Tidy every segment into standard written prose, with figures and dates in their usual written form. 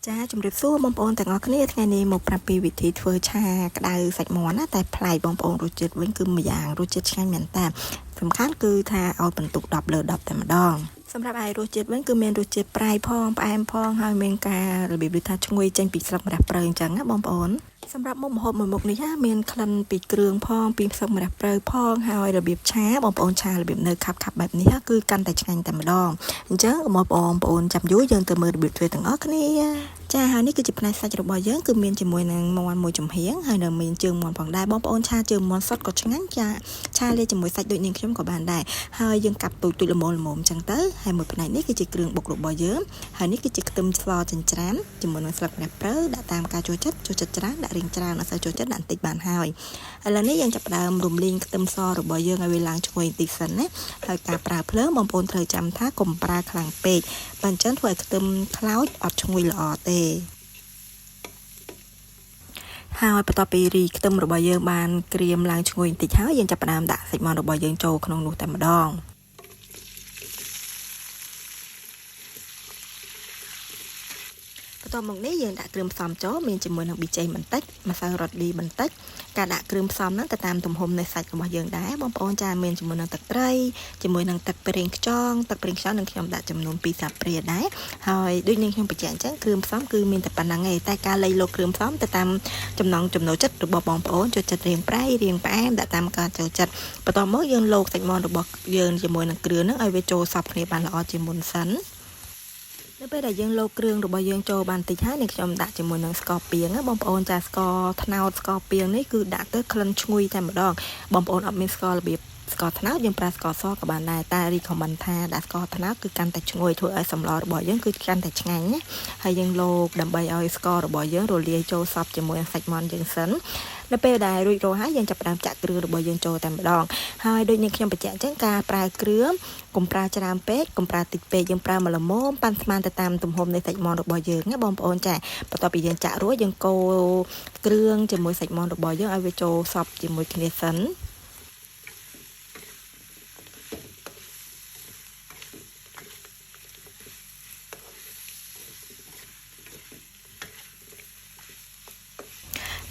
จ้าจุ่มเรียบสู้บอมโอนแต่งอគ្នាថ្ងៃនេះមកប្រាប់ពីវិធីធ្វើឆាក្តៅសាច់មាន់ណាតែប្លែកបងប្អូនរសជាតិវិញគឺមួយយ៉ាងរសជាតិឆ្ងាញ់មែនតើសំខាន់គឺថាឲ្យបន្ទុក10លើ10តែម្ដងសម្រាប់ឯរសជាតិវិញគឺមានរសជាតិប្រៃផងផ្អែមផងហើយមានការរបៀបដូចថាឈ្ងុយចេញពីស្លឹកម្រះព្រៅអញ្ចឹងណាបងប្អូនសម្រាប់មុខម្ហូបមួយមុខនេះមានក្លិនពីគ្រឿងផងពីស្លឹកម្រះព្រៅផងហើយរបៀបឆាបងប្អូនឆារបៀបនៅខាប់បែបនេះគឺកាន់តែឆ្ងាញ់តែម្ដងអញ្ចឹងបងប្អូនចាំយូរយើងទៅមើលរបៀបធ្វើទាំងអស់គ្នាចាហើយនេះគឺជាផ្នែកសាច់របស់យើងគឺមានជាមួយនឹងមាន់មួយចំហៀងហើយនៅមានជើងមាន់ផងដែរបងប្អូនឆាជើងមាន់សុទ្ធក៏ឆ្ងាញ់ចាឆាលាយជាមួយសាច់ដូចនាងខ្ញុំក៏បានដែរហើយយើងកាប់ទូចល្មមអញ្ចឹងទៅហើយមួយផ្នែកនេះគឺជាគ្រឿងបុករបស់យើងហើយនេះគឺជាខ្ទឹមស្លចិញ្ច្រាំជាមួយនឹងស្លឹកម្រះព្រៅដាក់តាមការចូលចិត្តច្រើនដាក់រៀងច្រើនអត់សូវចូលចិត្តដាក់បន្តិចបានហើយឥឡូវនេះយើងចាប់ផ្ដើមរំលីងខ្ទឹមសរបស់យើងឲ្យវាឡើងឈ្ងុយបន្តិចសិនណាហើយការប្រើភ្លើងបងប្អូនត្រូវចាំថាកុំប្រើខ្លាំងពេកបើអញ្ចឹងធ្វើឲ្យខ្ទឹមខ្លោចអត់ឈ្ងុយល្អទេហើយបន្ទាប់ពីរីខ្ទឹមរបស់យើងបានក្រៀមឡើងឈ្ងុយបន្តិចហើយយើងចាប់ផ្ដើមដាក់សាច់មាន់របស់យើងចូលក្នុងនោះតែម្ដងបន្ទាប់មកនេះយើងដាក់គ្រឿងផ្សំចូលមានជាមួយនឹងប៊ីចេងបន្តិចម្សៅរ៉តឌីបន្តិចការដាក់គ្រឿងផ្សំហ្នឹងទៅតាមទំហំនៃសាច់របស់យើងដែរបងប្អូនចាមានជាមួយនឹងទឹកត្រីជាមួយនឹងទឹកប្រេងខ្យងនឹងខ្ញុំដាក់ចំនួន2ស្លាបព្រាដែរហើយដូចនាងខ្ញុំបញ្ជាក់អញ្ចឹងគ្រឿងផ្សំគឺមានតែប៉ុណ្្នឹងឯងតែការលៃលកគ្រឿងផ្សំទៅតាមចំណង់ចំណូលចិត្តរបស់បងប្អូនចូលចិត្តរៀងប្រៃរៀងផ្អែមដាក់តាមការចូលចិត្តបន្ទាប់មកយើងលោកសាច់មាន់របស់យើងជាមួយនឹងគ្រឿងហ្នឹងឲ្យវាចូលសព្វគ្នាបានល្អជាមុនសិននៅពេលដែលយើងលោកគ្រឿងរបស់យើងចូលបានតិចហើយនេះខ្ញុំដាក់ជាមួយនឹងស្ករពាងបងប្អូនចាស្ករត្នោតស្ករពាងនេះគឺដាក់ទៅក្លិនឈ្ងុយតែម្ដងបងប្អូនអត់មានស្កររបៀបស្ករត្នោតយើងប្រើស្ករសក៏បានដែរតែរីខមមិនថាដាក់ស្ករត្នោតគឺកាន់តែឈ្ងុយធ្វើឲ្យសម្លរបស់យើងគឺកាន់តែឆ្ងាញ់ណាហើយយើងលោកដើម្បីឲ្យស្កររបស់យើងរលាយចូលសព្វជាមួយនឹងសាច់មាន់យើងសិននៅពេលដែលរួចរាល់ហើយយើងចាប់ផ្ដើមចាក់គ្រឿងរបស់យើងចូលតែម្ដងហើយដូចនេះខ្ញុំបញ្ជាក់អញ្ចឹងការប្រើគ្រឿងកុំប្រើច្រើនពេកកុំប្រើតិចពេកយើងប្រើមកល្មមប៉ាន់ស្មានទៅតាមទំហំនៃសាច់មាន់របស់យើងណាបងប្អូនចាបន្ទាប់ពីយើងចាក់រួចយើងកូរគ្រឿងជាមួយសាច់មាន់របស់យើងឲ្យវាចូលសព្វជាមួយគ្នាសិន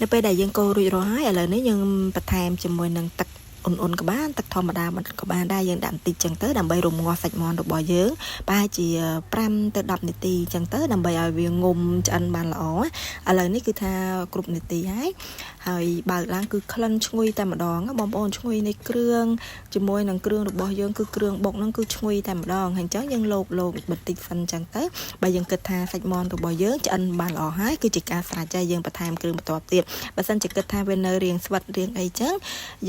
នៅពេលដែលយើងកូររួចរាល់ហើយឥឡូវនេះយើងបន្ថែមជាមួយនឹងទឹកអ៊ុនក៏បានទឹកធម្មតាក៏បានដែរយើងដាក់បន្តិចចឹងទៅដើម្បីរំងាស់សាច់មាន់របស់យើងប្រហែលជា5ទៅ10នាទីចឹងទៅដើម្បីឲ្យវាងុំឆ្អិនបានល្អឥឡូវនេះគឺថាគ្រប់នាទីហើយបើកឡើងគឺក្លិនឈ្ងុយតែម្ដងបងប្អូនឈ្ងុយនៃគ្រឿងជាមួយនឹងគ្រឿងរបស់យើងគឺគ្រឿងបុកហ្នឹងគឺឈ្ងុយតែម្ដងហើយអញ្ចឹងយើងលោកបន្តិចសិនចឹងទៅបើយើងគិតថាសាច់មាន់របស់យើងឆ្អិនបានល្អហើយគឺជាការស្រេចហើយយើងបន្ថែមគ្រឿងបន្ទាប់ទៀតបើសិនជាគិតថាវានៅរៀងស្វិតរៀងអីចឹង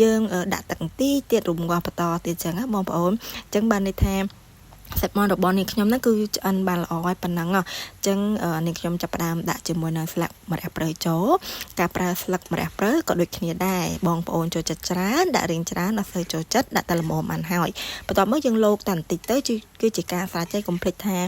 យើងដាក់ទឹកបន្តិចទៀតរំងាស់បន្តទៀតចឹងណាបងប្អូនអញ្ចឹងបានន័យថាសាច់មាន់របស់នាងខ្ញុំហ្នឹងគឺឆ្អិនបានល្អហើយប៉ុណ្ណឹងអញ្ចឹងនាងខ្ញុំចាប់ផ្ដើមដាក់ជាមួយនឹងស្លឹកម្រះព្រៅចូលការប្រើស្លឹកម្រះព្រៅក៏ដូចគ្នាដែរបងប្អូនចូលចិត្តច្រើនដាក់រៀងច្រើនអត់សូវចូលចិត្តដាក់តែល្មមបានហើយបន្ទាប់មកយើងលោកតែបន្តិចទៅគឺជាការស្រេចហើយកុំភ្លេចថា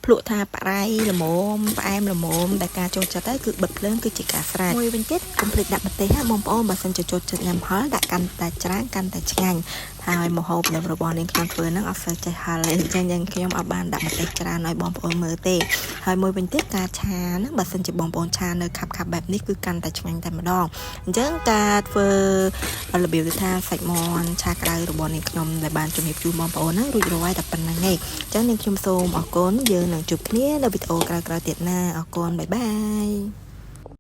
ភ្លក់ថាប្រៃល្មមផ្អែមល្មមដែលការចូលចិត្តហើយគឺបិទភ្លើងគឺជាការស្រេចមួយវិញទៀតកុំភ្លេចដាក់ម្ទេសណាបងប្អូនបើសិនជាចូលចិត្តញ៉ាំហឹរដាក់កាន់តែច្រើនកាន់តែឆ្ងាញ់ហើយម្ហូបដែលរបស់នាងខ្ញុំធ្វើហ្នឹងអត់សូវចេះហឹរអញ្ចឹងយើងខ្ញុំអត់បានដាក់ម្ទេសច្រើនឲ្យបងប្អូនមើលទេហើយមួយវិញទៀតការឆាហ្នឹងបើសិនជាបងប្អូនឆានៅខាប់បែបនេះគឺកាន់តែឆ្ងាញ់តែម្ដងអញ្ចឹងការធ្វើរបៀបថាសាច់មាន់ឆាក្តៅរបស់នាងខ្ញុំដែលបានជំរាបជូនបងប្អូនហ្នឹងរួចរាល់ហើយតែប៉ុណ្្នឹងឯងអញ្ចឹងនាងខ្ញុំសូមអរគុណយើងនឹងជួបគ្នានៅវីដេអូក្រោយៗទៀតណាអរគុណបាយបាយ